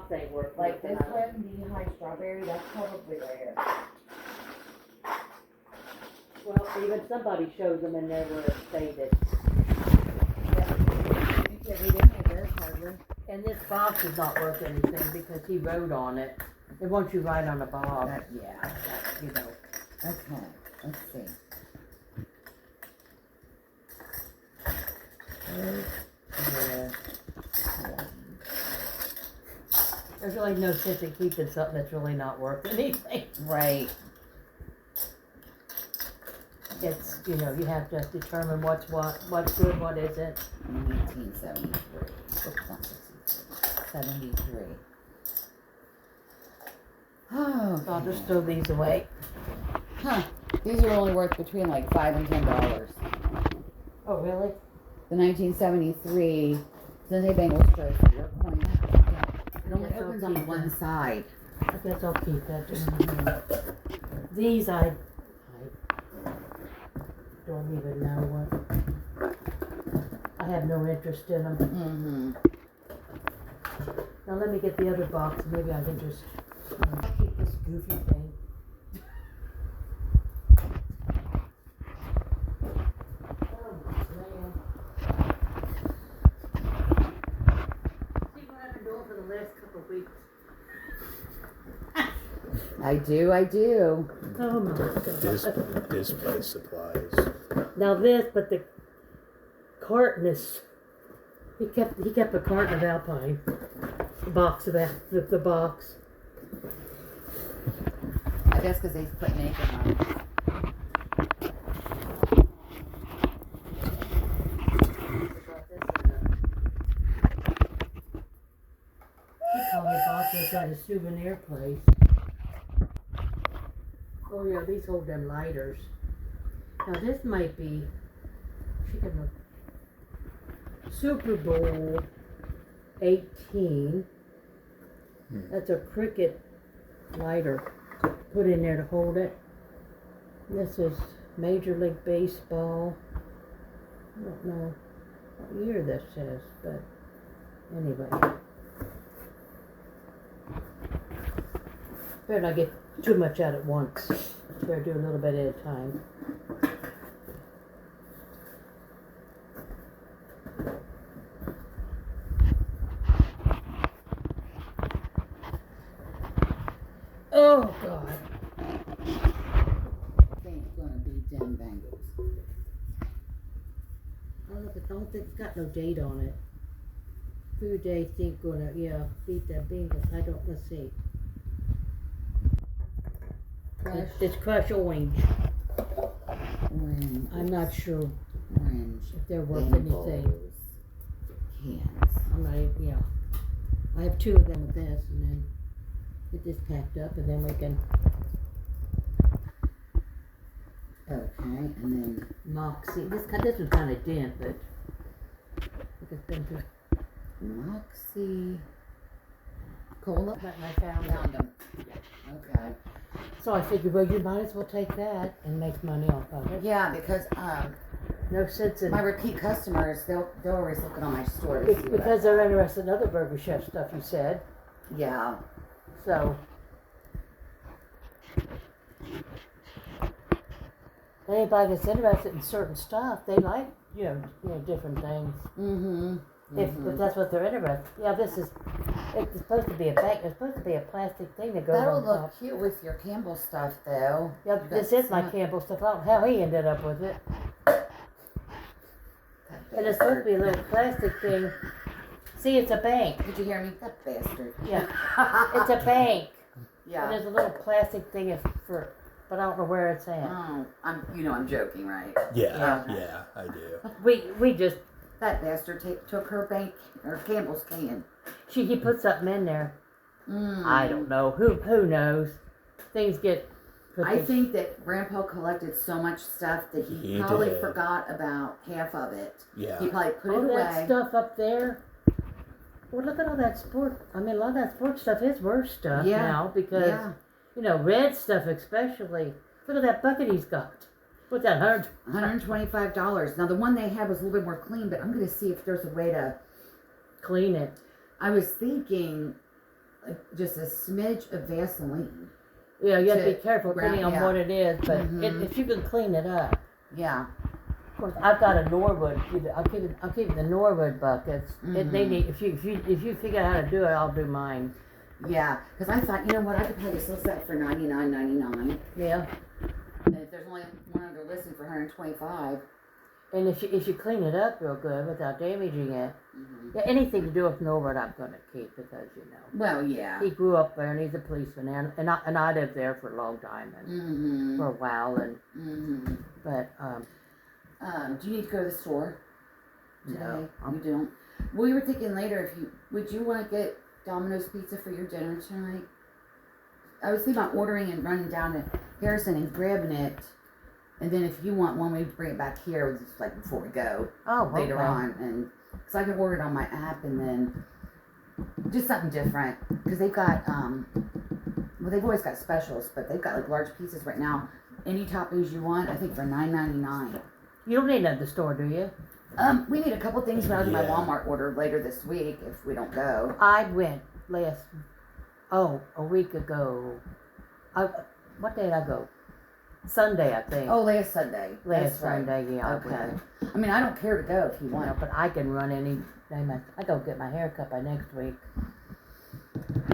box ain't worth Like looking this at. one, the high strawberry, that's probably rare. Well, even somebody shows them in there where it's stated. You can't read any of this, hardly. And this box is not worth anything because he wrote on it. It wants you write on the box. Yeah. You know. Okay, let's see. Yeah. There's really no sense in keeping something that's really not worth anything. Right. It's, you know, you have to determine what's good, what isn't. 1973. 73. Oh, So I'll just throw these away. Huh. These are only worth between like $5 and $10. Oh, really? The 1973 Cincinnati Bengals jersey. Your coin. It only Yes, I'll opens on keep one that. side. I guess I'll keep that. These I don't even know what. I have no interest in them. Mm-hmm. Now let me get the other box. Maybe I can just keep this goofy thing. Oh man. See what I've been doing for the last couple of weeks? I do. Oh my god. Display supplies. Now this, but the carton is. He kept a carton of Alpine. The box of the box. I guess because they put naked on it. He called me box was at a souvenir place. Oh yeah, these hold them lighters. Now this might be chicken of Super Bowl 18. That's a Cricket lighter put in there to hold it. This is Major League Baseball. I don't know what year this is, but anyway. Better not get too much out at once. Better do a little bit at a time. Oh God. Ain't gonna be them Bengals. Oh look, I don't think it's got no date on it. Food days ain't gonna, beat that Bengals. Let's see. It's Crush Orange. Orange. I'm not sure Orange. if they're worth anything. Cans. I'm not even, I have two of them with this, and then get this packed up, and then we can Okay, and then Moxie. This one's kind of dent, but I think it's been through. Moxie. Cola. But I found them. Okay. So I figured, well, you might as well take that and make money off of it. Yeah, because No sense in my repeat customers, they're always looking on my store to see what because they're interested in other Burger Chef stuff. You said yeah. so. Anybody that's interested in certain stuff, they like different things. Mm-hmm. If that's what they're interested. Yeah, it's supposed to be a bag. It's supposed to be a plastic thing that goes That'll on look top. cute with your Campbell stuff, though. Yeah, this is my Campbell stuff. I don't know how he ended up with it. And it's supposed to be a little plastic thing. See, it's a bank. Did you hear me? That bastard. Yeah, it's a bank. Yeah. And there's a little plastic thing but I don't know where it's at. Oh, I'm joking, right? Yeah, I do. We just That bastard took her Campbell's can. he put something in there. Mm. I don't know. Who knows? Things get. I think that Grandpa collected so much stuff that he probably did. forgot about half of it. Yeah. He probably put all it that away. stuff up there. Well, look at all that sport. I mean, a lot of that sports stuff is worth stuff now because red stuff especially. Look at that bucket he's got. What's that, $125. Now the one they had was a little bit more clean, but I'm going to see if there's a way to clean it? I was thinking like just a smidge of Vaseline. Yeah, you have to be To careful depending on yeah. what it is, but Mhm. if you can clean it up. Yeah. Of course, I've got a Norwood. I'll keep it the Norwood buckets. They need if you figure out how to do it, I'll do mine. Yeah. Because I thought, you know what, I could probably sell that for $99.99. Yeah, And if there's only one other listing for $125. and if you clean it up real good without damaging it, yeah, anything to do with Norwood, I'm gonna keep because Well, yeah. he grew up there and he's a policeman and I lived there for a long time and for a while but Do you need to go to the store today? No, You don't. We were thinking later would you want to get Domino's pizza for your dinner tonight? I was thinking about ordering and running down to Harrison and grabbing it, and then if you want one, we bring it back here just like before we go later on, and because I can order it on my app and then just something different because they've got well they've always got specials, but they've got like large pieces right now. Any toppings you want, I think for $9.99. You don't need it at the store, do you? We need a couple things when I do my Yeah. Walmart order later this week if we don't go. I went a week ago. What day did I go? Sunday, I think. Oh, last Sunday. Last That's right. Sunday, yeah. I Okay. went. I mean, I don't care to go if you You know, want. but I can run any day. I go get my hair cut by next week.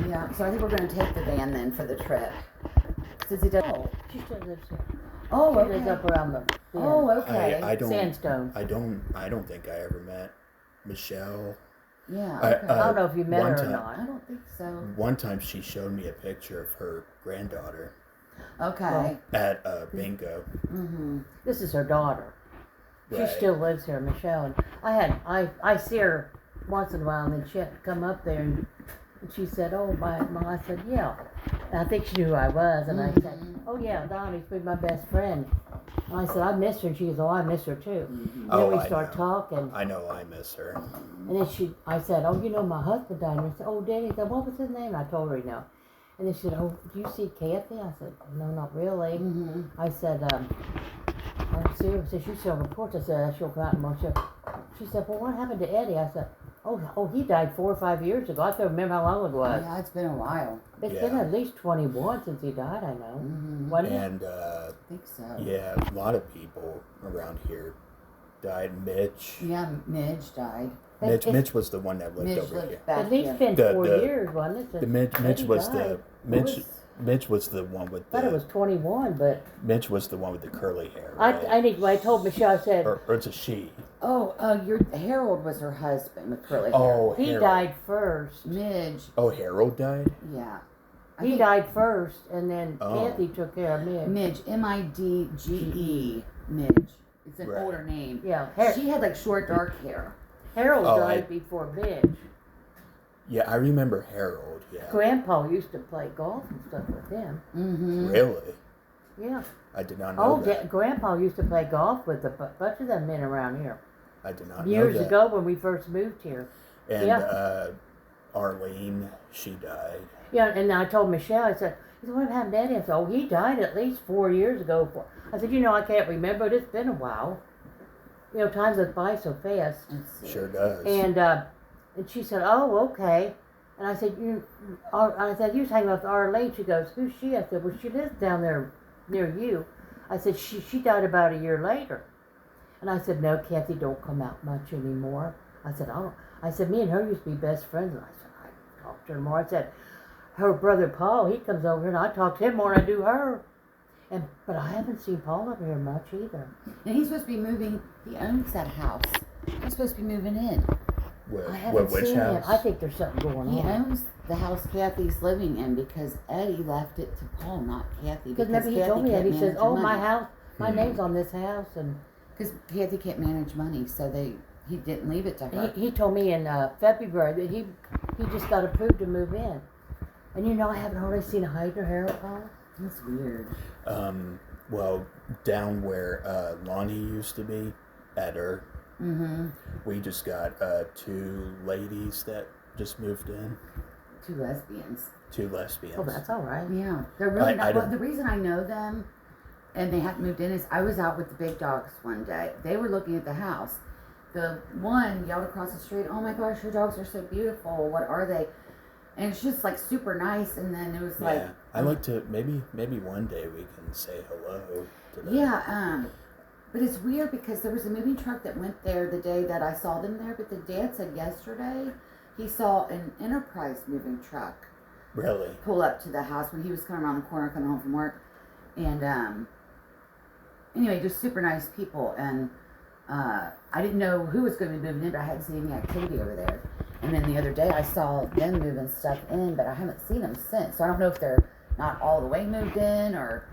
Yeah. So I think we're going to take the van then for the trip. Since it does. Oh, she still lives here. Oh, She okay. lives up around the Oh, okay. I don't. Sandstone. I don't think I ever met Michelle. Yeah. I- Okay. I don't know if you met one her or time- not. I don't think so. One time she showed me a picture of her granddaughter Okay. at bingo. This is her daughter. She Right. still lives here, Michelle. And I see her once in a while, and then she had to come up there, and she said, "Oh, my mom." I said, "Yeah." And I think she knew who I was, and I said, "Oh yeah, Donnie's been my best friend." And I said, "I missed her," and she goes, "Oh, I miss her too." And Oh, then we I start know. talking, I know I miss her. and then I said, "Oh, you know, my husband died." And I said, "Oh, did he?" I said, "What was his name?" I told her, And then she said, "Oh, do you see Kathy?" I said, "No, not really." I said, "I see her." Said, "She still reports." I said, "She'll come out tomorrow." She said, "Well, what happened to Eddie?" I said, "Oh, he died 4 or 5 years ago." I can't remember how long it was. Yeah, it's been a while. It's Yeah. been at least 21 since he died, I know. Wasn't it? And I think so. yeah, a lot of people around here died. Mitch. Yeah, Midge died. Mitch was the one that lived Midge over here. lived back At least here. been The- 4 the- years, wasn't it? The since Mitch Eddie was died? the Mitch was the one with I thought it the was 21, but Mitch was the one with the curly hair. Right? I told Michelle, I said, or it's a she. Oh, your Harold was her husband with curly hair. Oh, he Harold. died first. Midge. Oh, Harold died. Yeah. I He think died first, and then Oh. Kathy took care of me. Midge. Midge. Midge. It's an Right. older name. Yeah, She had like short dark hair. Harold Oh, died before Midge. Yeah, I remember Harold. Yeah. Grandpa used to play golf and stuff with him. Really? Yeah. I did not know that. Grandpa used to play golf with a bunch of them men around here. I did not Years know that. ago when we first moved here. And Yeah. Arlene, she died. Yeah, and I told Michelle, I said, "What happened to Eddie?" I said, "Oh, he died at least 4 years ago." I said, I can't remember, but it's been a while. You know, time goes by so fast. Let's see. Sure does. And she said, "Oh, okay." And I said, "You was hanging out with Arlene." She goes, "Who's she?" I said, "Well, she lives down there near you." I said, she died about a year later." And I said, "No, Kathy don't come out much anymore." I said, "Oh." I said, "Me and her used to be best friends." And I said, "I talked to her more." I said, "Her brother Paul, he comes over here and I talk to him more than I do her." But I haven't seen Paul over here much either. And he's supposed to be moving. He owns that house. He's supposed to be moving in. I haven't Which seen him. house? I think there's something going He on. owns the house Kathy's living in because Eddie left it to Paul, not Kathy. Because remember he told me that. He says, "Oh, my house, my Hmm. name's on this house." And Because Kathy can't manage money, so he didn't leave it to her. he told me in February that he just got approved to move in. And I haven't hardly seen a hide or hair of Paul. That's weird. Well, down where Lonnie used to be, at her, we just got 2 ladies that just moved in. 2 lesbians. 2 lesbians. Oh, that's all right. Yeah, they're really I not. don't- The reason I know them, and they haven't moved in, is I was out with the big dogs one day. They were looking at the house. The one yelled across the street, "Oh my gosh, your dogs are so beautiful. What are they?" and it's just like super nice. And then it was like, Yeah, I like to maybe one day we can say hello to them. yeah, but it's weird because there was a moving truck that went there the day that I saw them there. But the dad said yesterday he saw an Enterprise moving truck Really? pull up to the house when he was coming around the corner coming home from work. And anyway, just super nice people. And I didn't know who was going to be moving in, but I hadn't seen any activity over there. And then the other day I saw them moving stuff in, but I haven't seen them since. So I don't know if they're not all the way moved in or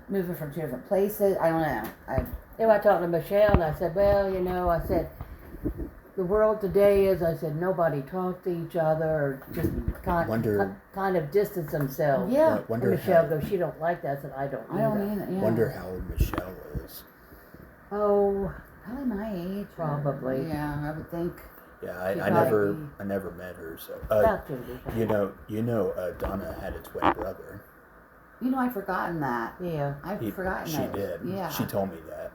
moving from two different places. I don't know. I talked to Michelle and I said, well, I said, the world today is, I said, nobody talks to each other or just kind of distance themselves. Yeah. And Wonder Michelle how, goes, she don't like that. I said, I don't either. either. Yeah. wonder how Michelle is. Oh, Probably my age. Probably. Yeah, I would think. Yeah, She's I never met her. So about to be. Donna had a twin brother. I'd forgotten that. Yeah. I've forgotten She that. did. Yeah. She told me that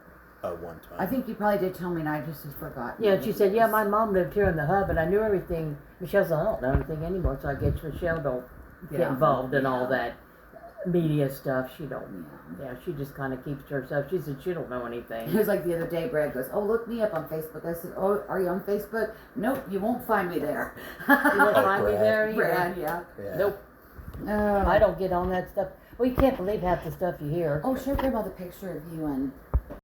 one time. I think you probably did tell me, and I just had forgotten. Yeah, she said, yeah, my mom lived here in the hub, and I knew everything. Michelle said, I don't know anything anymore, so I guess Michelle don't get involved in all that media stuff. She don't. Yeah, she just kind of keeps to herself. She said she don't know anything. It was like the other day, Brad goes, "Oh, look me up on Facebook." I said, "Oh, are you on Facebook?" "Nope, you won't find me there." You won't find me Brad. there either. Brad, yeah. Yeah. Nope. I don't get on that stuff. Well, you can't believe half the stuff you hear. Oh, show Grandma the picture of you and